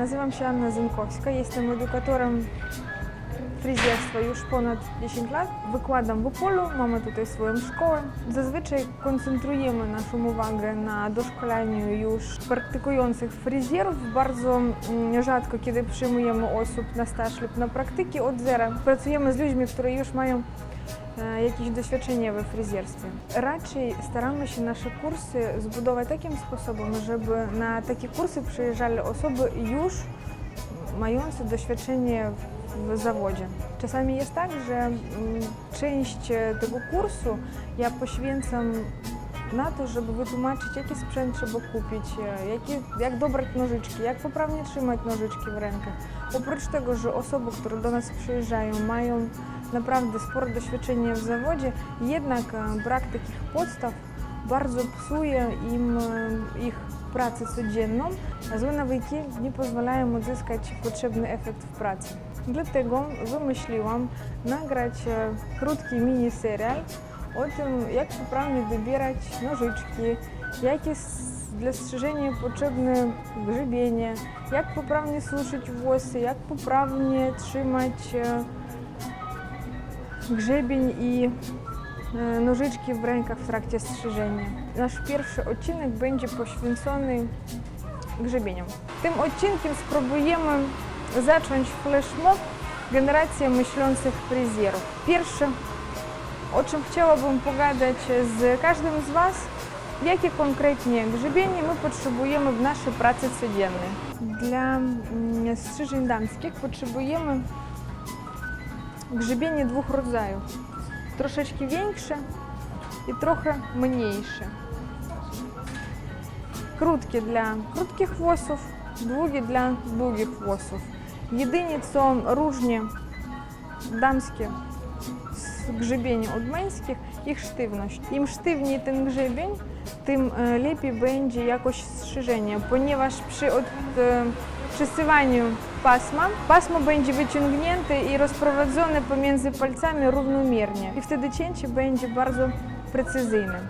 Nazywam się Anna Zynkowska, jestem edukatorem fryzjerstwa już ponad 10 lat. Wykładam w Opolu, mamy tutaj swoją szkołę. Zazwyczaj koncentrujemy naszą uwagę na doszkoleniu już praktykujących fryzjerów. Bardzo rzadko, kiedy przyjmujemy osób na staż lub na praktyki od zera. Pracujemy z ludźmi, którzy już mają jakieś doświadczenie we fryzjerstwie. Raczej staramy się nasze kursy zbudować takim sposobem, żeby na takie kursy przyjeżdżali osoby już mające doświadczenie w zawodzie. Czasami jest tak, że część tego kursu ja poświęcam na to, żeby wytłumaczyć, jaki sprzęt trzeba kupić, jak dobrać nożyczki, jak poprawnie trzymać nożyczki w rękach. Oprócz tego, że osoby, które do nas przyjeżdżają, mają naprawdę spore doświadczenie w zawodzie, jednak brak takich podstaw bardzo psuje im ich pracę codzienną, a złe nawyki nie pozwalają odzyskać potrzebny efekt w pracy. Dlatego wymyśliłam nagrać krótki mini-serial o tym, jak poprawnie dobierać nożyczki, jakie dla strzyżenia potrzebne grzebienie, jak poprawnie suszyć włosy, jak poprawnie trzymać grzebień i nożyczki w rękach w trakcie strzyżenia. Nasz pierwszy odcinek będzie poświęcony grzebieniom. Tym odcinkiem spróbujemy zacząć flashmob generacji myślących fryzjerów. Pierwsze, o czym chciałabym pogadać z każdym z Was, jakie konkretnie grzebienie my potrzebujemy w naszej pracy codziennej. Dla strzyżeń damskich potrzebujemy grzebienie dwóch rodzajów. Troszeczkę większe i trochę mniejsze. Krótkie dla krótkich włosów, długie dla długich włosów. Jedynie co różni damskie grzebienie od męskich, ich sztywność. Im sztywniej ten grzebień, tym lepiej będzie jakość strzyżenia, ponieważ przy przesuwaniu pasmo będzie wyciągnięte i rozprowadzone pomiędzy palcami równomiernie i wtedy cięcie będzie bardzo precyzyjne.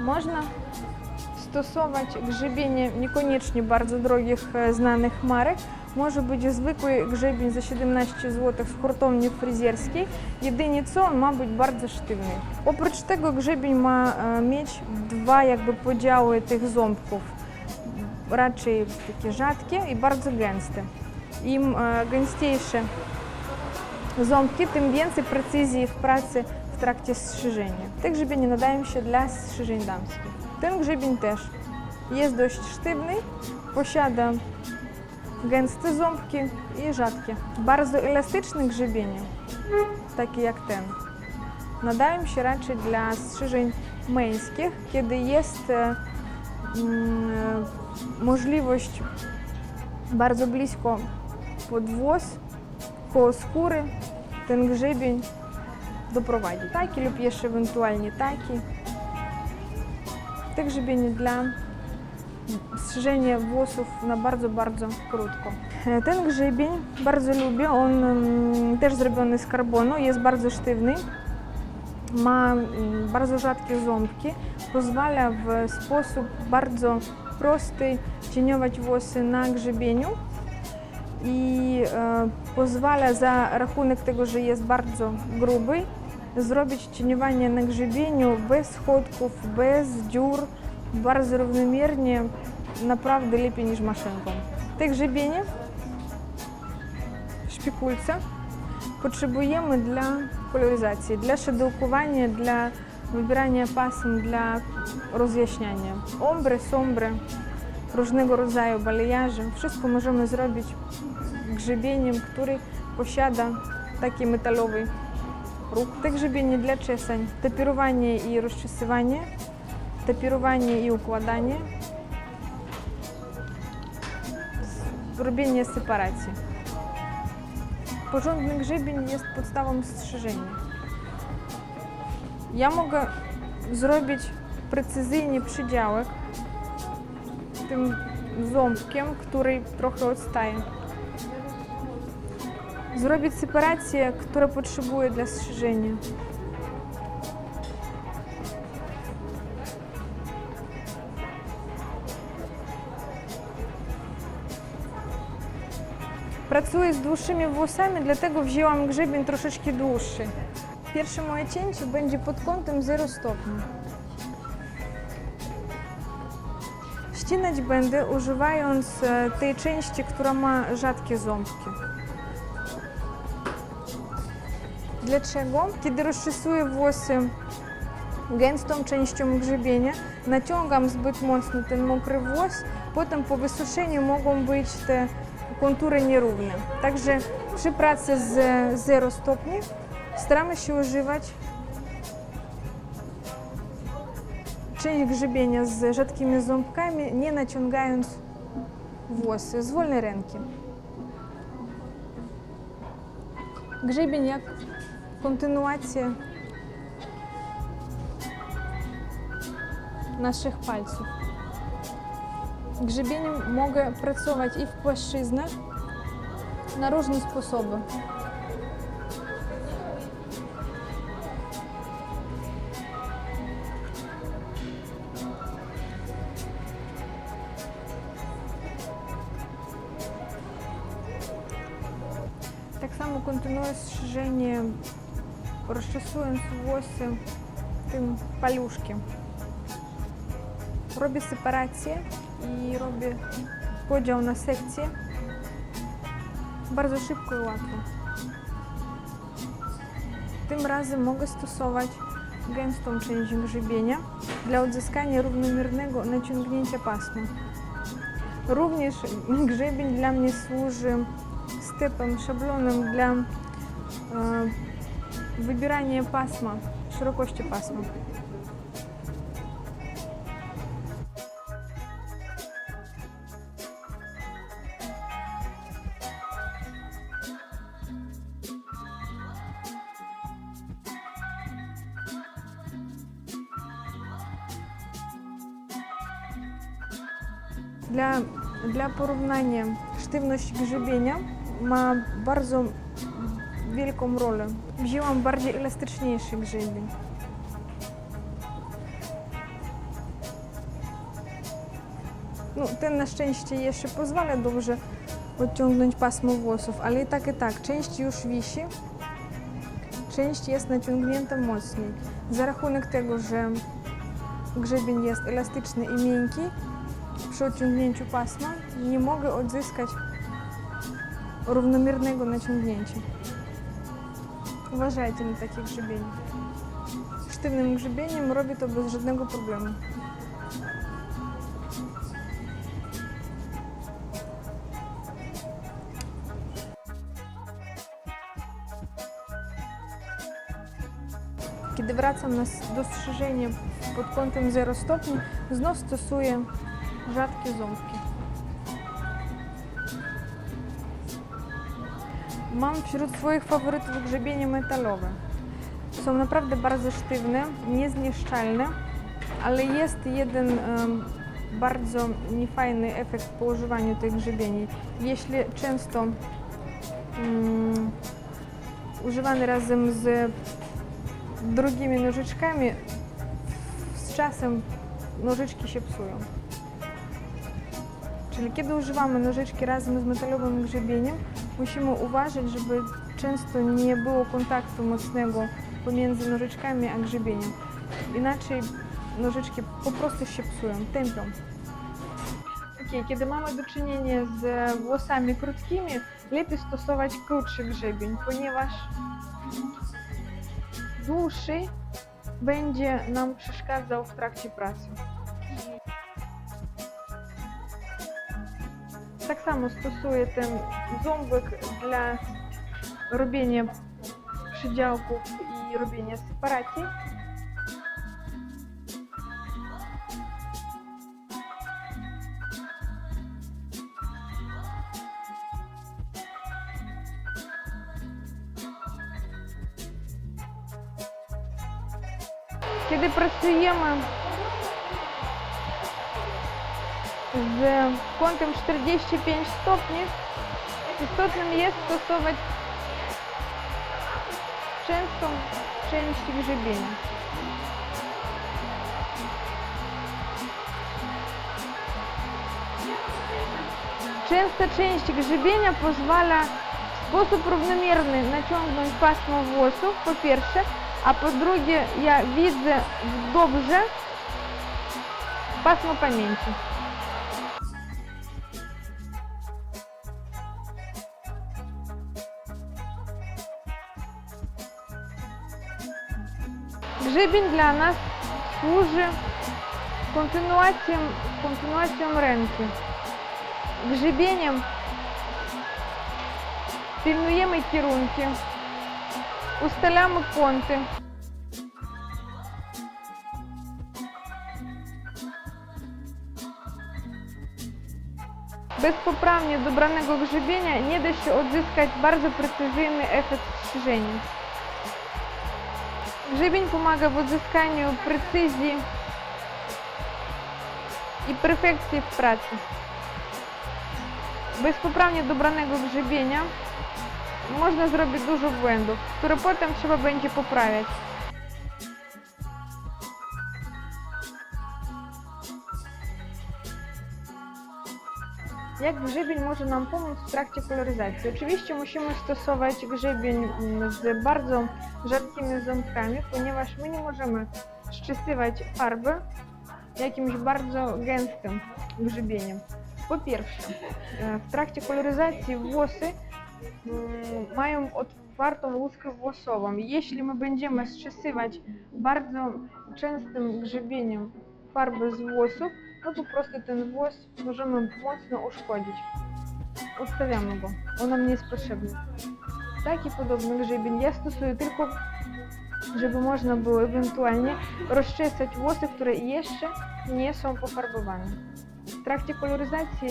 Można stosować grzebienie niekoniecznie bardzo drogich, znanych marek. Może być zwykły grzebień za 17 zł w hurtowni fryzjerskiej, jedynie co on ma być bardzo sztywny. Oprócz tego grzebień ma mieć dwa podziały tych ząbków, raczej takie rzadkie i bardzo gęste. Im gęściejsze ząbki, tym więcej precyzji w pracy w trakcie strzyżenia. Te grzebienie nadają się dla strzyżeń damskich. Ten grzebień też jest dość sztywny, posiada gęste ząbki i rzadkie. Bardzo elastyczne grzebienie, takie jak ten, nadają się raczej dla strzyżeń męskich, kiedy jest możliwość bardzo blisko pod włos, koło skóry, ten grzebień doprowadzi. Taki lub jeszcze ewentualnie taki. Te grzebienie dla strzyżenia włosów na bardzo, bardzo krótko. Ten grzebień bardzo lubię, on też zrobiony z karbonu, jest bardzo sztywny, ma bardzo rzadkie ząbki, pozwala w sposób bardzo prosty cieniować włosy na grzebieniu i pozwala za rachunek tego, że jest bardzo gruby, zrobić cieniowanie na grzebieniu bez schodków, bez dziur, bardzo równomiernie, naprawdę lepiej niż maszynką. Te grzebienie w szpikulce potrzebujemy dla koloryzacji, dla szydełkowania, dla wybierania pasm, dla rozjaśniania. Ombre, sombre, różnego rodzaju balayage, wszystko możemy zrobić grzebieniem, który posiada taki metalowy róg. Te grzebienie dla czesań, tapirowanie i rozczesywanie, tapirowanie i układanie, robienie separacji. Porządny grzebień jest podstawą strzyżenia. Ja mogę zrobić precyzyjnie przydziałek tym ząbkiem, który trochę odstaje. Zrobić separację, która potrzebuje dla strzyżenia. Pracuję z dłuższymi włosami, dlatego wzięłam grzebień troszeczkę dłuższy. Pierwsze moje cięcie będzie pod kątem 0 stopni. Ścinać będę używając tej części, która ma rzadkie ząbki. Dlaczego? Kiedy rozczesuję włosy gęstą częścią grzebienia, naciągam zbyt mocno ten mokry włos, potem po wysuszeniu mogą być te kontury nierówne. Także przy pracy z 0 stopni staramy się używać część grzebienia z rzadkimi ząbkami, nie naciągając włosy z wolnej ręki. Grzebień jak kontynuacja naszych palców. Grzebieniem mogę pracować i w płaszczyznach na różne sposoby. Tak samo kontynuuję strzyżenie, rozczesując włosy tym paluszkiem. Robię separację i robię podział na sekcje bardzo szybko i łatwo. Tym razem mogę stosować gęstą część grzebienia dla uzyskania równomiernego naciągnięcia pasma. Również grzebień dla mnie służy stepem, szablonem dla wybierania pasma, szerokości pasma. Dla porównania sztywność grzebienia ma bardzo wielką rolę. Wzięłam bardziej elastyczniejszy grzebień. No, ten na szczęście jeszcze pozwala dobrze odciągnąć pasmo włosów, ale i tak, część już wisi, część jest naciągnięta mocniej. Za rachunek tego, że grzebień jest elastyczny i miękki, przy odciągnięciu pasma nie mogę odzyskać równomiernego naciągnięcia. Uważajcie na takie grzebienie. Sztywnym grzebieniem robię to bez żadnego problemu. Kiedy wracam do strzyżenia pod kątem 0 stopni, znów stosuję rzadkie ząbki. Mam wśród swoich faworytów grzebienie metalowe. Są naprawdę bardzo sztywne, niezniszczalne, ale jest jeden bardzo niefajny efekt po używaniu tych grzebieni. Jeśli często używany razem z drugimi nożyczkami, z czasem nożyczki się psują. Czyli kiedy używamy nożyczki razem z metalowym grzebieniem, musimy uważać, żeby często nie było kontaktu mocnego pomiędzy nożyczkami a grzebieniem. Inaczej nożyczki po prostu się psują, tępią. Kiedy mamy do czynienia z włosami krótkimi, lepiej stosować krótszy grzebień, ponieważ dłuższy będzie nam przeszkadzał w trakcie pracy. Tak samo stosuję ten ząbek dla robienia przydziałków i robienia separacji. Kiedy pracujemy z kątem 45 stopni, istotnym jest stosować częstą część grzebienia. Częsta część grzebienia pozwala w sposób równomierny naciągnąć pasmo włosów, po pierwsze, a po drugie, ja widzę dobrze pasmo pamięci. Grzebień dla nas służy kontynuacją ręki. Grzebieniem pilnujemy kierunki, ustalamy kąty. Bez poprawnie dobranego grzebienia nie da się odzyskać bardzo precyzyjny efekt strzyżenia. Grzebień pomaga w odzyskaniu precyzji i perfekcji w pracy. Bez poprawnie dobranego grzebienia można zrobić dużo błędów, które potem trzeba będzie poprawiać. Jak grzebień może nam pomóc w trakcie koloryzacji? Oczywiście musimy stosować grzebień z bardzo rzadkimi ząbkami, ponieważ my nie możemy szczysywać farby jakimś bardzo gęstym grzebieniem. Po pierwsze, w trakcie koloryzacji włosy mają otwartą łuskę włosową. Jeśli my będziemy zczysywać bardzo częstym grzebieniem farby z włosów, no po prostu ten włos możemy mocno uszkodzić. Odstawiamy go, on nam nie jest potrzebny. Taki podobny grzebień ja stosuję tylko, żeby można było ewentualnie rozczesać włosy, które jeszcze nie są pofarbowane. W trakcie koloryzacji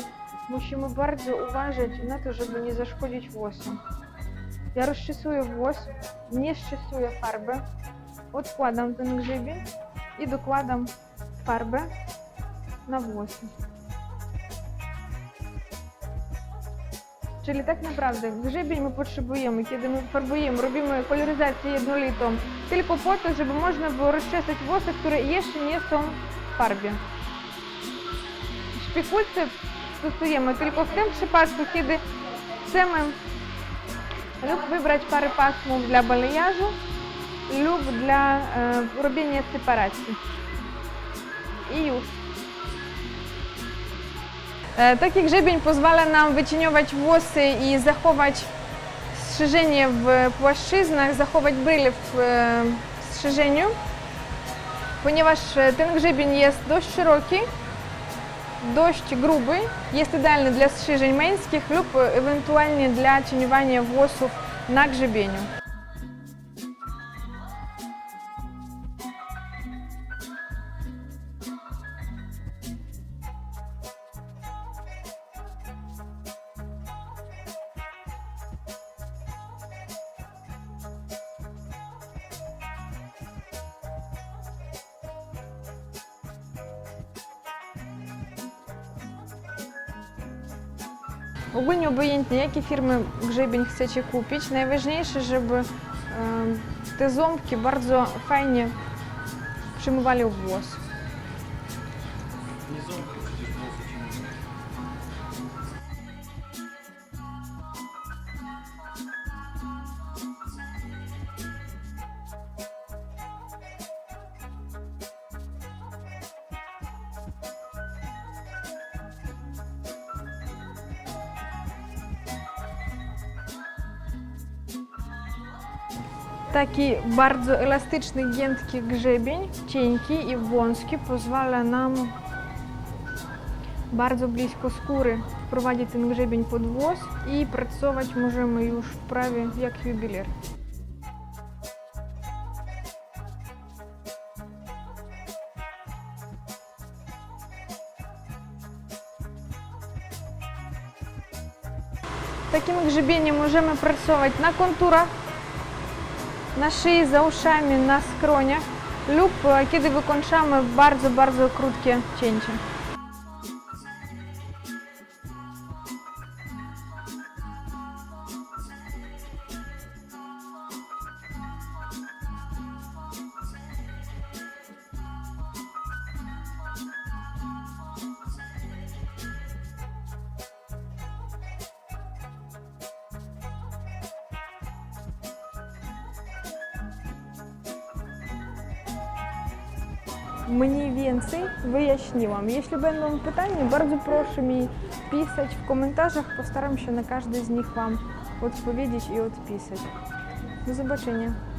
musimy bardzo uważać na to, żeby nie zaszkodzić włosom. Ja rozczesuję włos, nie szczesuję farby, odkładam ten grzebień i dokładam farbę na włosy. Czyli tak naprawdę grzebień my potrzebujemy, kiedy my farbujemy, robimy koloryzację jednolitą, tylko po to, żeby można było rozczesać włosy, które jeszcze nie są w farbie. Szpikulce stosujemy tylko w tym przypadku, kiedy chcemy lub wybrać parę pasmów dla balajażu lub dla robienia separacji. I już. Taki grzebień pozwala nam wycieniować włosy i zachować strzyżenie w płaszczyznach, zachować bryle w strzyżeniu, ponieważ ten grzebień jest dość szeroki, dość gruby, jest idealny dla strzyżeń męskich lub ewentualnie dla cieniowania włosów na grzebieniu. Ogólnie obojętnie, jakie firmy grzebień chcecie kupić, najważniejsze, żeby te ząbki bardzo fajnie przymywali włos. Nie ząbki, przecież włosy ci mówią. Taki bardzo elastyczny, giętki grzebień, cienki i wąski, pozwala nam bardzo blisko skóry wprowadzić ten grzebień pod włos i pracować możemy już prawie jak jubiler. Takim grzebieniem możemy pracować na konturach, na szyi, za uszami, na skroniach lub kiedy wykończamy bardzo krótkie cięcie. mniej więcej wyjaśniłam. Jeśli będą pytania, bardzo proszę mi pisać w komentarzach. Postaram się na każdy z nich Wam odpowiedzieć i odpisać. Do zobaczenia.